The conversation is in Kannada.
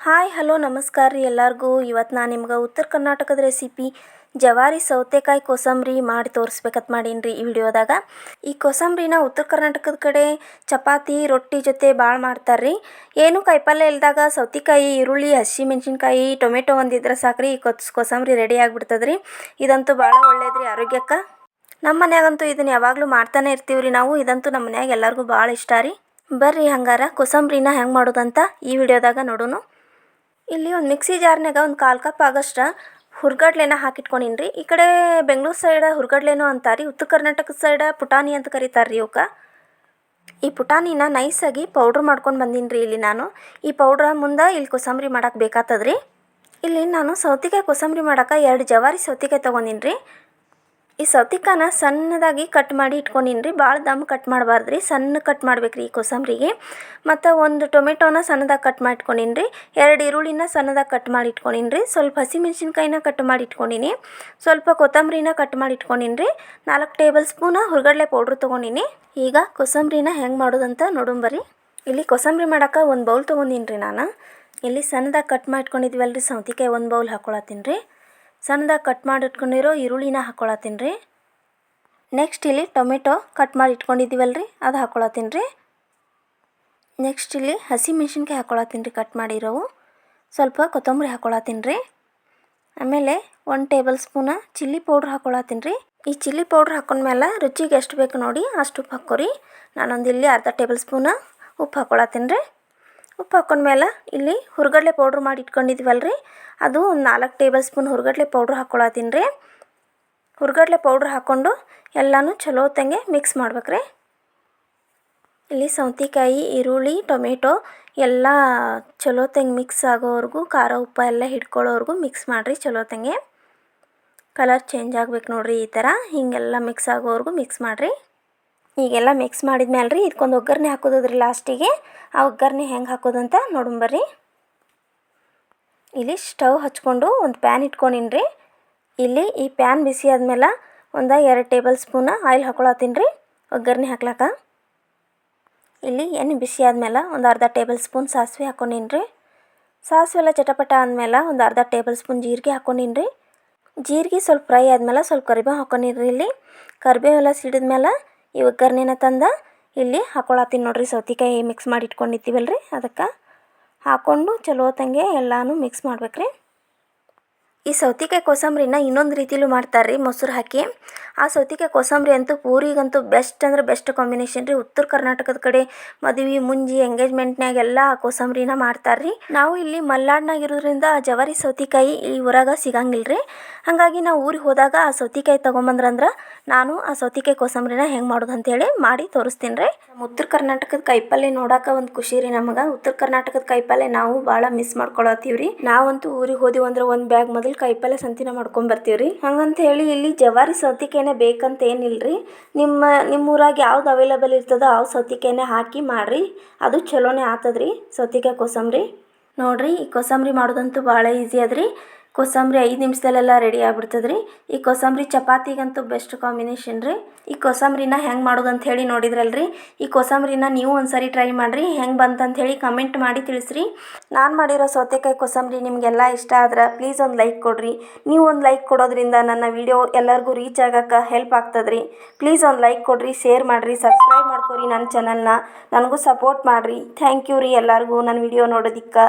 ಹಾಯ್ ಹಲೋ ನಮಸ್ಕಾರ ರೀ ಎಲ್ಲರಿಗೂ. ಇವತ್ತು ನಾನು ನಿಮ್ಗೆ ಉತ್ತರ ಕರ್ನಾಟಕದ ರೆಸಿಪಿ ಜವಾರಿ ಸೌತೆಕಾಯಿ ಕೋಸಂಬರಿ ಮಾಡಿ ತೋರಿಸ್ಬೇಕಂತ ಮಾಡೀನಿ ರೀ ಈ ವಿಡಿಯೋದಾಗ. ಈ ಕೋಸಂಬರಿನ ಉತ್ತರ ಕರ್ನಾಟಕದ ಕಡೆ ಚಪಾತಿ ರೊಟ್ಟಿ ಜೊತೆ ಭಾಳ ಮಾಡ್ತಾರೆ ರೀ. ಏನು ಕಾಯಿಪಲ್ಯ ಇಲ್ದಾಗ ಸೌತೆಕಾಯಿ, ಈರುಳ್ಳಿ, ಹಸಿಮೆಣ್ಸಿನ್ಕಾಯಿ, ಟೊಮೆಟೊ ಒಂದಿದ್ರೆ ಸಾಕ್ರಿ ಈ ಕೋಸಂಬರಿ ರೆಡಿ ಆಗಿಬಿಡ್ತದೆ ರೀ. ಇದಂತೂ ಭಾಳ ಒಳ್ಳೇದು ರೀ ಆರೋಗ್ಯಕ್ಕೆ. ನಮ್ಮ ಮನ್ಯಾಗಂತೂ ಇದನ್ನು ಯಾವಾಗಲೂ ಮಾಡ್ತಾನೆ ಇರ್ತೀವಿ ರೀ ನಾವು. ಇದಂತೂ ನಮ್ಮ ಮನ್ಯಾಗ ಎಲ್ಲರಿಗೂ ಭಾಳ ಇಷ್ಟ ರೀ. ಬರ್ರಿ ಹಂಗಾರ ಕೋಸಂಬರಿನ ಹೆಂಗೆ ಮಾಡೋದಂತ ಈ ವಿಡಿಯೋದಾಗ ನೋಡೋಣ. ಇಲ್ಲಿ ಒಂದು ಮಿಕ್ಸಿ ಜಾರ್ನಾಗ ಒಂದು 1/4 ಕಪ್ ಆಗೋಷ್ಟು ಹುರ್ಗಡ್ಲೆನ ಹಾಕಿಟ್ಕೊಂಡೀನಿ ರೀ. ಈ ಕಡೆ ಬೆಂಗಳೂರು ಸೈಡ್ ಹುರ್ಗಡ್ಲೆನೋ ಅಂತಾರೆ, ಉತ್ತರ ಕರ್ನಾಟಕದ ಸೈಡ್ ಪುಟಾಣಿ ಅಂತ ಕರೀತಾರೆ ರೀ ಇವಕ್ಕೆ. ಈ ಪುಟಾಣಿನ ನೈಸಾಗಿ ಪೌಡ್ರ್ ಮಾಡ್ಕೊಂಡು ಬಂದೀನಿ ರೀ ಇಲ್ಲಿ ನಾನು. ಈ ಪೌಡ್ರ ಮುಂದೆ ಇಲ್ಲಿ ಕೋಸಂಬರಿ ಮಾಡಕ್ಕೆ ಬೇಕಾಗ್ತದೆ ರೀ. ಇಲ್ಲಿ ನಾನು ಸೌತೆಕಾಯಿ ಕೋಸಂಬರಿ ಮಾಡೋಕೆ 2 ಜವಾರಿ ಸೌತೆಕಾಯಿ ತೊಗೊಂಡೀನಿ ರೀ. ಈ ಸೌತೆಕಾಯಿನ ಸಣ್ಣದಾಗಿ ಕಟ್ ಮಾಡಿ ಇಟ್ಕೊಂಡೀನಿ ರೀ. ಭಾಳ ದಮ್ ಕಟ್ ಮಾಡಬಾರ್ದು ರೀ, ಸಣ್ಣ ಕಟ್ ಮಾಡ್ಬೇಕು ರೀ ಈ ಕೋಸಂಬರಿಗೆ. ಮತ್ತು 1 ಟೊಮೆಟೊನ ಸಣ್ಣದಾಗಿ ಕಟ್ ಮಾಡಿ ಇಟ್ಕೊಂಡೀನಿ ರೀ. 2 ಈರುಳ್ಳಿನ ಸಣ್ಣದಾಗಿ ಕಟ್ ಮಾಡಿ ಇಟ್ಕೊಂಡೀನಿ ರೀ. ಸ್ವಲ್ಪ ಹಸಿಮೆಣ್ಸಿನ್ಕಾಯಿನ ಕಟ್ ಮಾಡಿ ಇಟ್ಕೊಂಡೀನಿ. ಸ್ವಲ್ಪ ಕೊತ್ತಂಬರಿನ ಕಟ್ ಮಾಡಿ ಇಟ್ಕೊಂಡೀನಿ ರೀ. 4 ಟೇಬಲ್ ಸ್ಪೂನ್ ಹುರ್ಗಡ್ಲೆ ಪೌಡ್ರ್ ತೊಗೊಂಡೀನಿ. ಈಗ ಕೋಸಂಬರಿನ ಹೆಂಗೆ ಮಾಡೋದಂತ ನೋಡೋಣ. ಇಲ್ಲಿ ಕೋಸಂಬರಿ ಮಾಡೋಕೆ 1 ಬೌಲ್ ತೊಗೊಂಡೀನಿ ರೀ ನಾನು. ಇಲ್ಲಿ ಸಣ್ಣದಾಗಿ ಕಟ್ ಮಾಡಿ ಇಟ್ಕೊಂಡಿದ್ವಲ್ಲ ರೀ ಸೌತೆಕಾಯಿ 1 ಬೌಲ್ ಹಾಕ್ಕೊಳತ್ತೀನಿ ರೀ. ಸಣ್ಣದಾಗಿ ಕಟ್ ಮಾಡಿ ಇಟ್ಕೊಂಡಿರೋ ಈರುಳ್ಳಿನ ಹಾಕ್ಕೊಳತ್ತೀನಿ ರೀ. ನೆಕ್ಸ್ಟ್ ಇಲ್ಲಿ ಟೊಮೆಟೊ ಕಟ್ ಮಾಡಿ ಇಟ್ಕೊಂಡಿದ್ದೀವಲ್ಲ ರೀ ಅದು ಹಾಕ್ಕೊಳತ್ತೀನಿ ರೀ. ನೆಕ್ಸ್ಟ್ ಇಲ್ಲಿ ಹಸಿಮೆಣ್ಸಿನ್ಕಾಯಿ ಹಾಕ್ಕೊಳತ್ತೀನಿ ರೀ ಕಟ್ ಮಾಡಿರೋವು. ಸ್ವಲ್ಪ ಕೊತ್ತಂಬರಿ ಹಾಕ್ಕೊಳತ್ತೀನಿ ರೀ. ಆಮೇಲೆ 1 ಟೇಬಲ್ ಸ್ಪೂನ ಚಿಲ್ಲಿ ಪೌಡ್ರ್ ಹಾಕ್ಕೊಳತ್ತೀನಿ ರೀ. ಈ ಚಿಲ್ಲಿ ಪೌಡ್ರ್ ಹಾಕೊಂಡ್ಮೇಲೆ ರುಚಿಗೆ ಎಷ್ಟು ಬೇಕು ನೋಡಿ ಅಷ್ಟು ಉಪ್ಪು ಹಾಕ್ಕೊರಿ. ನಾನೊಂದು ಇಲ್ಲಿ ಅರ್ಧ ಟೇಬಲ್ ಸ್ಪೂನ ಉಪ್ಪು ಹಾಕ್ಕೊಳತ್ತೀನಿ ರೀ. ಉಪ್ಪು ಹಾಕ್ಕೊಂಡ್ಮೇಲೆ ಇಲ್ಲಿ ಹುರ್ಗಡ್ಲೆ ಪೌಡ್ರ್ ಮಾಡಿ ಇಟ್ಕೊಂಡಿದ್ವಲ್ಲ ರೀ ಅದು ಒಂದು 4 ಟೇಬಲ್ ಸ್ಪೂನ್ ಹುರ್ಗಡ್ಲೆ ಪೌಡ್ರ್ ಹಾಕ್ಕೊಳತ್ತೀನಿ ರೀ. ಹುರ್ಗಡ್ಲೆ ಪೌಡ್ರ್ ಹಾಕ್ಕೊಂಡು ಎಲ್ಲನೂ ಚಲೋ ಹೊತ್ತಂಗೆ ಮಿಕ್ಸ್ ಮಾಡ್ಬೇಕು ರೀ. ಇಲ್ಲಿ ಸೌತೆಕಾಯಿ, ಈರುಳ್ಳಿ, ಟೊಮೆಟೊ ಎಲ್ಲ ಚಲೋ ಹೊತ್ತಂಗೆ ಮಿಕ್ಸ್ ಆಗೋವರೆಗೂ ಖಾರ ಉಪ್ಪು ಎಲ್ಲ ಹಿಡ್ಕೊಳ್ಳೋವರೆಗೂ ಮಿಕ್ಸ್ ಮಾಡಿರಿ ಚಲೋ ಹೊತ್ತಂಗೆ. ಕಲರ್ ಚೇಂಜ್ ಆಗ್ಬೇಕು ನೋಡಿರಿ ಈ ಥರ. ಹೀಗೆಲ್ಲ ಮಿಕ್ಸ್ ಆಗೋವರೆಗೂ ಮಿಕ್ಸ್ ಮಾಡಿರಿ. ಈಗೆಲ್ಲ ಮಿಕ್ಸ್ ಮಾಡಿದ್ಮೇಲೆ ರೀ ಇದಕ್ಕೊಂದು ಒಗ್ಗರಣೆ ಹಾಕೋದ್ರಿ ಲಾಸ್ಟಿಗೆ. ಆ ಒಗ್ಗರಣೆ ಹೆಂಗೆ ಹಾಕೋದಂತ ನೋಡೋಣ. ಇಲ್ಲಿ ಸ್ಟವ್ ಹಚ್ಕೊಂಡು ಒಂದು ಪ್ಯಾನ್ ಇಟ್ಕೊಂಡೀನಿ ರೀ. ಇಲ್ಲಿ ಈ ಪ್ಯಾನ್ ಬಿಸಿ ಆದಮೇಲೆ ಒಂದು 2 ಟೇಬಲ್ ಸ್ಪೂನ ಆಯಿಲ್ ಹಾಕ್ಕೊಳತ್ತೀನಿ ರೀ ಒಗ್ಗರಣೆ ಹಾಕ್ಲಾಕ. ಇಲ್ಲಿ ಎಣ್ಣೆ ಬಿಸಿ ಆದಮೇಲೆ ಒಂದು ಅರ್ಧ ಟೇಬಲ್ ಸ್ಪೂನ್ ಸಾಸಿವೆ ಹಾಕ್ಕೊಂಡೀನಿ ರೀ. ಸಾಸಿವೆ ಎಲ್ಲ ಚಟಪಟ ಆದಮೇಲೆ ಒಂದು ಅರ್ಧ ಟೇಬಲ್ ಸ್ಪೂನ್ ಜೀರಿಗೆ ಹಾಕ್ಕೊಂಡೀನಿ ರೀ. ಜೀರಿಗೆ ಸ್ವಲ್ಪ ಫ್ರೈ ಆದಮೇಲೆ ಸ್ವಲ್ಪ ಕರಿಬೇವು ಹಾಕ್ಕೊಂಡೀನಿ ರೀ. ಇಲ್ಲಿ ಕರಿಬೇವೆಲ್ಲ ಸಿಡಿದ್ಮೇಲೆ ಈ ಒಗ್ಗರಣೆನ ತಂದು ಇಲ್ಲಿ ಹಾಕ್ಕೊಳತ್ತೀನಿ ನೋಡಿರಿ. ಸೌತೆಕಾಯಿ ಮಿಕ್ಸ್ ಮಾಡಿ ಇಟ್ಕೊಂಡಿದ್ದೀವಲ್ಲ ರೀ ಅದಕ್ಕೆ ಹಾಕ್ಕೊಂಡು ಚಲೋ ಹೊತ್ತಂಗೆ ಎಲ್ಲನೂ ಮಿಕ್ಸ್ ಮಾಡ್ಬೇಕು ರೀ. ಈ ಸೌತೆಕಾಯಿ ಕೋಸಂಬರಿನ ಇನ್ನೊಂದು ರೀತಿಲೂ ಮಾಡ್ತಾರೆ ರೀ ಮೊಸರು ಹಾಕಿ. ಆ ಸೌತೆಕಾಯಿ ಕೋಸಂಬರಿ ಅಂತೂ ಪೂರಿಗಂತೂ ಬೆಸ್ಟ್ ಅಂದ್ರೆ ಬೆಸ್ಟ್ ಕಾಂಬಿನೇಷನ್ ರೀ. ಉತ್ತರ ಕರ್ನಾಟಕದ ಕಡೆ ಮದುವೆ ಮುಂಜಿ ಎಂಗೇಜ್ಮೆಂಟ್ನಾಗೆಲ್ಲ ಆ ಕೋಸಂಬರಿನ ಮಾಡ್ತಾರೆ ರೀ. ನಾವು ಇಲ್ಲಿ ಮಲೆನಾಡ್ನಾಗ ಇರೋದ್ರಿಂದ ಜವಾರಿ ಸೌತೆಕಾಯಿ ಈ ಊರಾಗ ಸಿಗಂಗಿಲ್ಲ ರೀ. ಹಾಗಾಗಿ ನಾವು ಊರಿಗೆ ಹೋದಾಗ ಆ ಸೌತೆಕಾಯಿ ತೊಗೊಂಬಂದ್ರಂದ್ರೆ ನಾನು ಆ ಸೌತೆಕಾಯಿ ಕೋಸಂಬರಿನ ಹೆಂಗೆ ಮಾಡೋದು ಅಂತೇಳಿ ಮಾಡಿ ತೋರಿಸ್ತೀನಿ ರೀ. ನಮ್ಮ ಉತ್ತರ ಕರ್ನಾಟಕದ ಕಾಯಿಪಲ್ಯ ನೋಡೋಕೆ ಒಂದು ಖುಷಿ ರೀ ನಮಗೆ. ಉತ್ತರ ಕರ್ನಾಟಕದ ಕಾಯಿಪಲ್ಯ ನಾವು ಭಾಳ ಮಿಸ್ ಮಾಡ್ಕೊಳತ್ತೀವಿ ರೀ. ನಾವಂತೂ ಊರಿಗೆ ಹೋದಿವಿ ಅಂದ್ರೆ ಒಂದು ಬ್ಯಾಗ್ ಮೊದಲು ಕಾಯಿಪಲ್ಯ ಸಂತಿನ ಮಾಡ್ಕೊಂಬರ್ತೀವಿ ರೀ. ಹಂಗಂತ ಹೇಳಿ ಇಲ್ಲಿ ಜವಾರಿ ಸೌತೆಕಾಯಿನೇ ಬೇಕಂತ ಏನಿಲ್ಲ ರೀ. ನಿಮ್ಮ ಊರಾಗ ಯಾವ್ದು ಅವೈಲೇಬಲ್ ಇರ್ತದೋ ಆ ಸೌತೆಕಾಯಿನೇ ಹಾಕಿ ಮಾಡಿರಿ, ಅದು ಚಲೋನೇ ಆಗ್ತದ್ರಿ ಸೌತೆಕಾಯಿ ಕೋಸಂಬರಿ. ನೋಡಿರಿ ಈ ಕೋಸಂಬರಿ ಮಾಡೋದಂತೂ ಭಾಳ ಈಸಿ ಅದ್ರಿ. ಕೋಸಂಬರಿ 5 ನಿಮಿಷದಲ್ಲೆಲ್ಲ ರೆಡಿ ಆಗ್ಬಿಡ್ತದೆ ರೀ. ಈ ಕೋಸಂಬರಿ ಚಪಾತಿಗಂತೂ ಬೆಸ್ಟ್ ಕಾಂಬಿನೇಷನ್ ರೀ. ಈ ಕೋಸಂಬರಿನ ಹೆಂಗೆ ಮಾಡೋದು ಅಂತ ಹೇಳಿ ನೋಡಿದ್ರಲ್ರಿ. ಈ ಕೋಸಂಬರಿನ ನೀವು ಒಂದ್ಸರಿ ಟ್ರೈ ಮಾಡಿರಿ, ಹೆಂಗೆ ಬಂತಂತ ಹೇಳಿ ಕಮೆಂಟ್ ಮಾಡಿ ತಿಳಿಸ್ರಿ. ನಾನು ಮಾಡಿರೋ ಸೌತೆಕಾಯಿ ಕೋಸಂಬರಿ ನಿಮಗೆಲ್ಲ ಇಷ್ಟ ಆದ್ರೆ ಪ್ಲೀಸ್ ಒಂದು ಲೈಕ್ ಕೊಡಿರಿ. ನೀವು ಒಂದು ಲೈಕ್ ಕೊಡೋದ್ರಿಂದ ನನ್ನ ವಿಡಿಯೋ ಎಲ್ಲರಿಗೂ ರೀಚ್ ಆಗೋಕ್ಕೆ ಹೆಲ್ಪ್ ಆಗ್ತದೆ ರೀ. ಪ್ಲೀಸ್ ಒಂದು ಲೈಕ್ ಕೊಡಿರಿ, ಶೇರ್ ಮಾಡಿರಿ, ಸಬ್ಸ್ಕ್ರೈಬ್ ಮಾಡ್ಕೊರಿ ನನ್ನ ಚಾನಲ್ನ. ನನಗೂ ಸಪೋರ್ಟ್ ಮಾಡಿರಿ. ಥ್ಯಾಂಕ್ ಯು ರೀ ಎಲ್ಲರಿಗೂ ನನ್ನ ವಿಡಿಯೋ ನೋಡೋದಕ್ಕೆ.